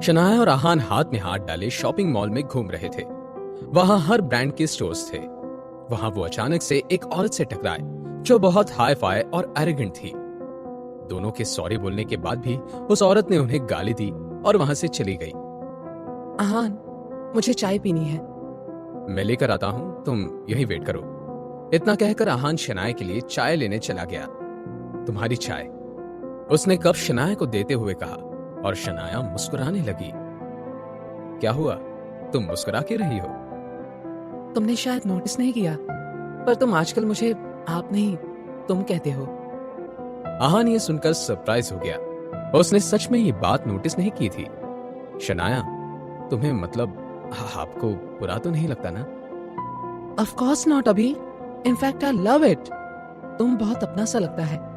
शनाया और आहान हाथ में हाथ डाले शॉपिंग मॉल में घूम रहे थे। वहां हर ब्रांड के स्टोर्स थे। वहां वो अचानक से एक औरत से टकराए जो बहुत हाई फाई और एरोगेंट थी। दोनों के सॉरी बोलने के बाद भी उस औरत ने उन्हें गाली दी और वहां से चली गई। आहान, मुझे चाय पीनी है। मैं लेकर आता हूं, तुम यहीं वेट करो। इतना कहकर आहान शनाया के लिए चाय लेने चला गया। तुम्हारी चाय, उसने कप शनाया को देते हुए कहा और शनाया मुस्कुराने लगी। क्या हुआ, तुम मुस्कुरा के रही हो? तुमने शायद नोटिस नहीं किया, पर तुम आजकल मुझे आप नहीं तुम कहते हो। आहान ये सुनकर सरप्राइज हो गया। उसने सच में ये बात नोटिस नहीं की थी। शनाया, तुम्हें मतलब आपको बुरा तो नहीं लगता ना? ऑफ कोर्स नॉट अभी। In fact I love it. तुम बहुत अपना सा लगता है।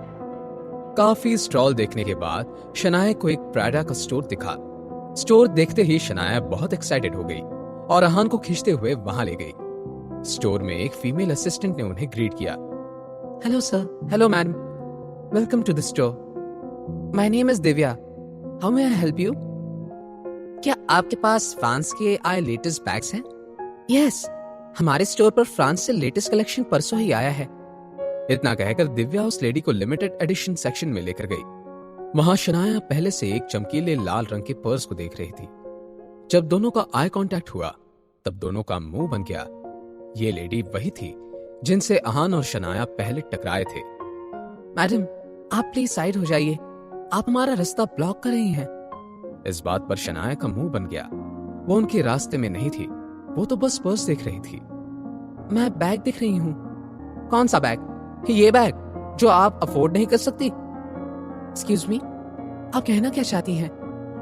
काफी स्टॉल देखने के बाद शनाया को एक प्राडा का स्टोर दिखा। स्टोर देखते ही शनाया बहुत एक्साइटेड हो गई और आहान को खींचते हुए वहां ले गई। स्टोर में एक फीमेल असिस्टेंट ने उन्हें ग्रीट किया। Hello sir, hello madam, welcome to the store. My name is Divya. How may I help you? क्या आपके पास फ्रांस के आए लेटेस्ट बैग्स हैं? यस, हमारे स्टोर पर फ्रांस से लेटेस्ट कलेक्शन परसों ही आया है। इतना कहकर दिव्या उस लेडी को लिमिटेड एडिशन सेक्शन में लेकर गई। वहां शनाया पहले से एक चमकीले लाल रंग के पर्स को देख रही थी। जब दोनों का आई कांटेक्ट हुआ तब दोनों का मुंह बन गया। ये लेडी वही थी जिनसे आहान और शनाया पहले टकराए थे। मैडम, आप प्लीज साइड हो जाइए, आप हमारा रास्ता ब्लॉक कर रही हैं। इस बात पर शनाया का मुंह बन गया। वो उनके रास्ते में नहीं थी, वो तो बस पर्स देख रही थी। मैं बैग देख रही हूँ। कौन सा बैग? ये बैग जो आप अफोर्ड नहीं कर सकती? एक्सक्यूज मी, आप कहना क्या चाहती हैं?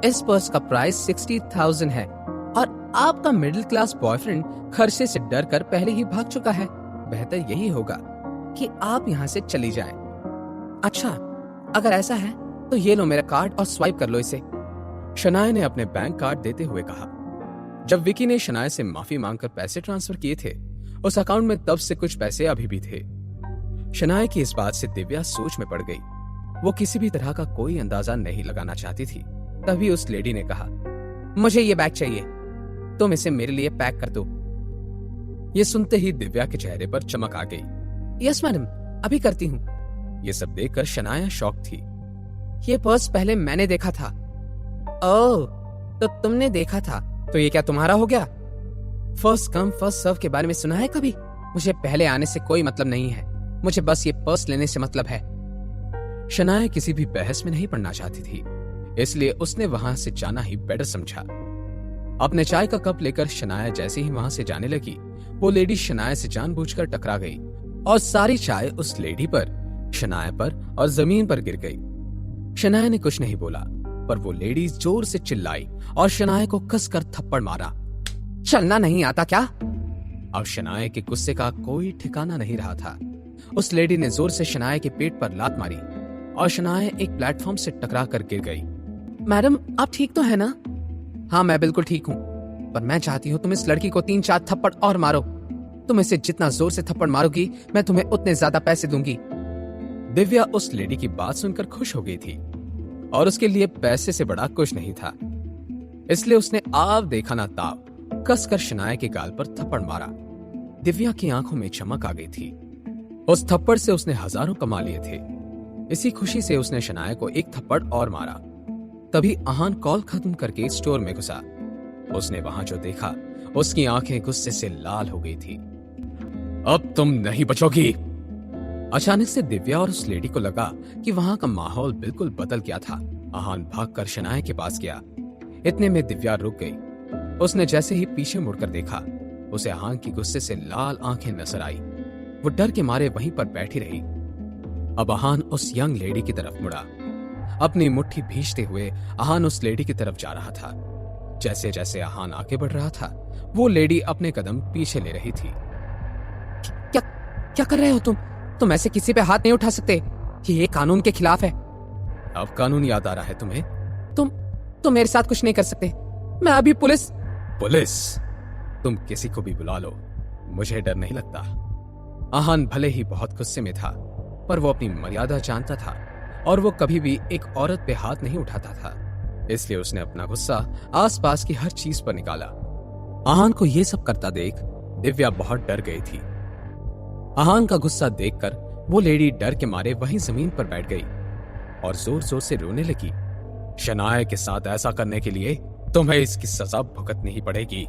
इस पर्स का प्राइस 60,000 है और आपका मिडिल क्लास बॉयफ्रेंड खर्चे से डर कर पहले ही भाग चुका है। बेहतर यही होगा कि आप यहाँ से चली जाएं। अच्छा, अगर ऐसा है तो ये लो मेरा कार्ड और स्वाइप कर लो इसे। शनाया ने अपने बैंक कार्ड देते हुए कहा। जब विकी ने शनाया से माफी मांगकर पैसे ट्रांसफर किए थे, उस अकाउंट में तब से कुछ पैसे अभी भी थे। शनाया की इस बात से दिव्या सोच में पड़ गई। वो किसी भी तरह का कोई अंदाजा नहीं लगाना चाहती थी। तभी उस लेडी ने कहा, मुझे ये बैग चाहिए, तुम इसे मेरे लिए पैक कर दो। ये सुनते ही दिव्या के चेहरे पर चमक आ गई। यस मैडम, अभी करती हूँ। ये सब देखकर शनाया शॉक थी। ये पर्स पहले मैंने देखा था। ओह, तो तुमने देखा था, तो ये क्या तुम्हारा हो गया? फर्स्ट कम फर्स्ट सर्व के बारे में सुना है कभी? मुझे पहले आने से कोई मतलब नहीं है, मुझे बस ये पर्स लेने से मतलब है। शनाया किसी भी बहस में नहीं पड़ना चाहती थी, इसलिए उसने वहां से जाना ही बेटर समझा। अपने चाय का कप लेकर शनाया जैसे ही वहां से जाने लगी, वो लेडी शनाया से जानबूझकर टकरा गई और सारी चाय उस लेडी पर, शनाया पर और जमीन पर गिर गई। शनाया ने कुछ नहीं बोला, पर वो लेडी जोर से चिल्लाई और शनाया को कसकर थप्पड़ मारा। चलना नहीं आता क्या? अब शनाया के गुस्से का कोई ठिकाना नहीं रहा था। उस लेडी ने जोर से शनाया के पेट पर लात मारी और शनाया एक प्लेटफॉर्म से टकरा कर गिर गई। मैडम, आप ठीक तो है ना? हाँ, मैं बिल्कुल ठीक हूँ, पर मैं चाहती हूँ तुम इस लड़की को 3-4 थप्पड़ और मारो। तुम इसे जितना जोर से थप्पड़ मारोगी, मैं तुम्हें उतने ज्यादा पैसे दूंगी। दिव्या उस लेडी की बात सुनकर खुश हो गई थी और उसके लिए पैसे से बड़ा कुछ नहीं था, इसलिए उसने आव देखा ना ताव कसकर शनाया के गाल पर थप्पड़ मारा। दिव्या की आंखों में चमक आ गई थी। उस थप्पड़ से उसने हजारों कमा लिए थे। इसी खुशी से उसने शनाया को एक थप्पड़ और मारा। तभी आहान कॉल खत्म करके स्टोर में घुसा। उसने वहां जो देखा, उसकी आंखें गुस्से से लाल हो गई थी। अब तुम नहीं बचोगी। अचानक से दिव्या और उस लेडी को लगा कि वहां का माहौल बिल्कुल बदल गया था। आहान भागकर शनाया के पास गया। इतने में दिव्या रुक गई। उसने जैसे ही पीछे मुड़कर देखा, उसे आहान की गुस्से से लाल आंखें नजर आई। वो डर के मारे वहीं पर बैठी रही। अब आहान उस यंग लेडी की तरफ मुड़ा। अपनी मुट्ठी भींचते हुए आहान उस लेडी की तरफ जा रहा था। जैसे जैसे आहान आगे बढ़ रहा था, वो लेडी अपने कदम पीछे ले रही थी। क्या क्या कर रहे हो तुम? तुम ऐसे किसी पे हाथ नहीं उठा सकते, ये कानून के खिलाफ है। अब कानून याद आ रहा है तुम्हें? तुम मेरे साथ कुछ नहीं कर सकते। मैं अभी पुलिस तुम किसी को भी बुला लो, मुझे डर नहीं लगता। आहान भले ही बहुत गुस्से में था, पर वो अपनी मर्यादा जानता था और वो कभी भी एक औरत पे हाथ नहीं उठाता था। इसलिए उसने अपना गुस्सा आसपास की हर चीज पर निकाला। आहान को यह सब करता देख दिव्या बहुत डर गई थी। आहान का गुस्सा देखकर वो लेडी डर के मारे वहीं जमीन पर बैठ गई और जोर जोर से रोने लगी। शनाया के साथ ऐसा करने के लिए तुम्हें इसकी सजा भुगतनी ही पड़ेगी।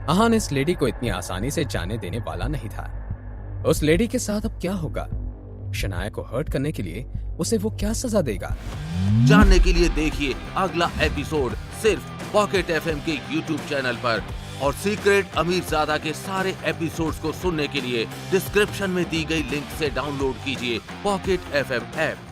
आहान इस लेडी को इतनी आसानी से जाने देने वाला नहीं था। उस लेडी के साथ अब क्या होगा? शनाया को हर्ट करने के लिए उसे वो क्या सजा देगा? जानने के लिए देखिए अगला एपिसोड सिर्फ पॉकेट एफएम के YouTube चैनल पर। और सीक्रेट अमीरजादा के सारे एपिसोड्स को सुनने के लिए डिस्क्रिप्शन में दी गई लिंक से डाउनलोड कीजिए पॉकेट एफएम ऐप।